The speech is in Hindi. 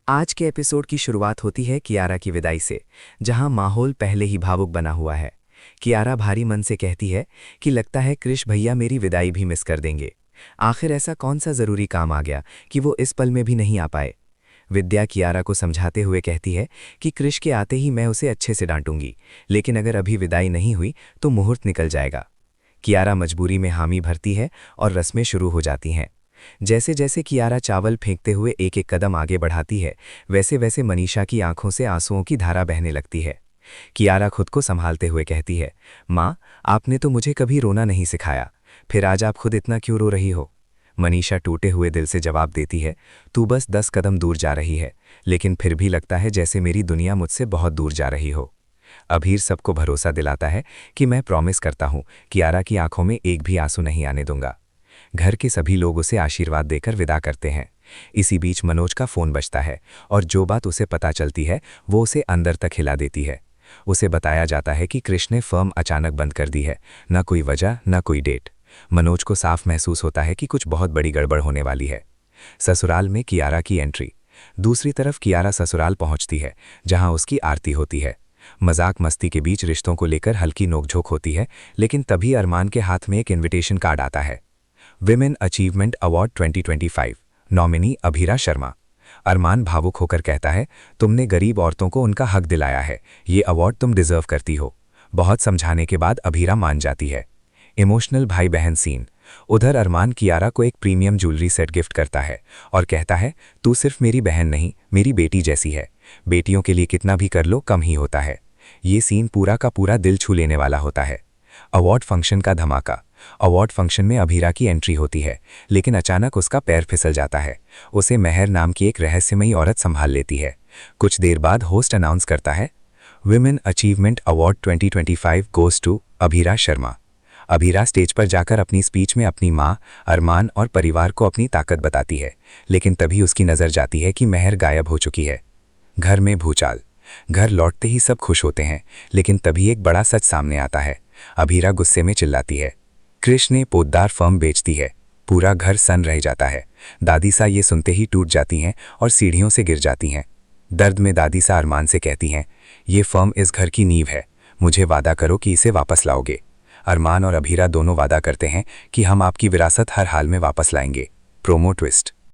आज के एपिसोड की शुरुआत होती है कियारा की विदाई से, जहां माहौल पहले ही भावुक बना हुआ है। कियारा भारी मन से कहती है कि लगता है कृष भैया मेरी विदाई भी मिस कर देंगे। आखिर ऐसा कौन सा ज़रूरी काम आ गया कि वो इस पल में भी नहीं आ पाए। विद्या कियारा को समझाते हुए कहती है कि कृष के आते ही मैं उसे अच्छे से डांटूंगी, लेकिन अगर अभी विदाई नहीं हुई तो मुहूर्त निकल जाएगा। कियारा मजबूरी में हामी भरती है और रस्में शुरू हो जाती हैं। जैसे जैसे कियारा चावल फेंकते हुए एक एक कदम आगे बढ़ाती है, वैसे वैसे मनीषा की आंखों से आंसुओं की धारा बहने लगती है। कियारा खुद को संभालते हुए कहती है, माँ, आपने तो मुझे कभी रोना नहीं सिखाया, फिर आज आप खुद इतना क्यों रो रही हो। मनीषा टूटे हुए दिल से जवाब देती है, तू बस 10 कदम दूर जा रही है, लेकिन फिर भी लगता है जैसे मेरी दुनिया मुझसे बहुत दूर जा रही हो। अभीर सबको भरोसा दिलाता है कि मैं प्रॉमिस करता हूँ कियारा की आंखों में एक भी आंसू नहीं आने दूंगा। घर के सभी लोग उसे आशीर्वाद देकर विदा करते हैं। इसी बीच मनोज का फोन बजता है और जो बात उसे पता चलती है वो उसे अंदर तक हिला देती है। उसे बताया जाता है कि कृष ने फर्म अचानक बंद कर दी है, न कोई वजह न कोई डेट। मनोज को साफ महसूस होता है कि कुछ बहुत बड़ी गड़बड़ होने वाली है। ससुराल में कियारा की एंट्री। दूसरी तरफ कियारा ससुराल पहुंचती है, जहां उसकी आरती होती है। मजाक मस्ती के बीच रिश्तों को लेकर हल्की नोकझोंक होती है, लेकिन तभी अरमान के हाथ में एक इन्विटेशन कार्ड आता है। Women achievement award 2025, nominee Abhira Sharma. Armaan भावुक होकर कहता है, तुमने गरीब औरतों को उनका हक दिलाया है, ये अवार्ड तुम डिजर्व करती हो। बहुत समझाने के बाद अभीरा मान जाती है। इमोशनल भाई बहन सीन। उधर अरमान कियारा को एक प्रीमियम ज्वेलरी सेट गिफ्ट करता है और कहता है, तू सिर्फ मेरी बहन नहीं, मेरी बेटी जैसी है। बेटियों के लिए कितना भी कर लो कम ही होता है। ये सीन पूरा का पूरा दिल छू लेने वाला होता है। अवार्ड फंक्शन का धमाका। अवार्ड फंक्शन में अभीरा की एंट्री होती है, लेकिन अचानक उसका पैर फिसल जाता है। उसे मेहर नाम की एक रहस्यमयी औरत संभाल लेती है। कुछ देर बाद होस्ट अनाउंस करता है, women achievement award 2025 goes to Abhira Sharma. Abhira stage पर जाकर अपनी स्पीच में अपनी माँ, अरमान और परिवार को अपनी ताकत बताती है, लेकिन तभी उसकी नज़र जाती है कि मेहर गायब हो चुकी है। घर में भूचाल। घर लौटते ही सब खुश होते हैं, लेकिन तभी एक बड़ा सच सामने आता है। अभीरा गुस्से में चिल्लाती है, कृष ने पोद्दार फर्म बेच दी है। पूरा घर सन रह जाता है। दादी सा ये सुनते ही टूट जाती हैं और सीढ़ियों से गिर जाती हैं। दर्द में दादी सा अरमान से कहती हैं, ये फर्म इस घर की नींव है, मुझे वादा करो कि इसे वापस लाओगे। अरमान और अभीरा दोनों वादा करते हैं कि हम आपकी विरासत हर हाल में वापस लाएंगे। Promo twist.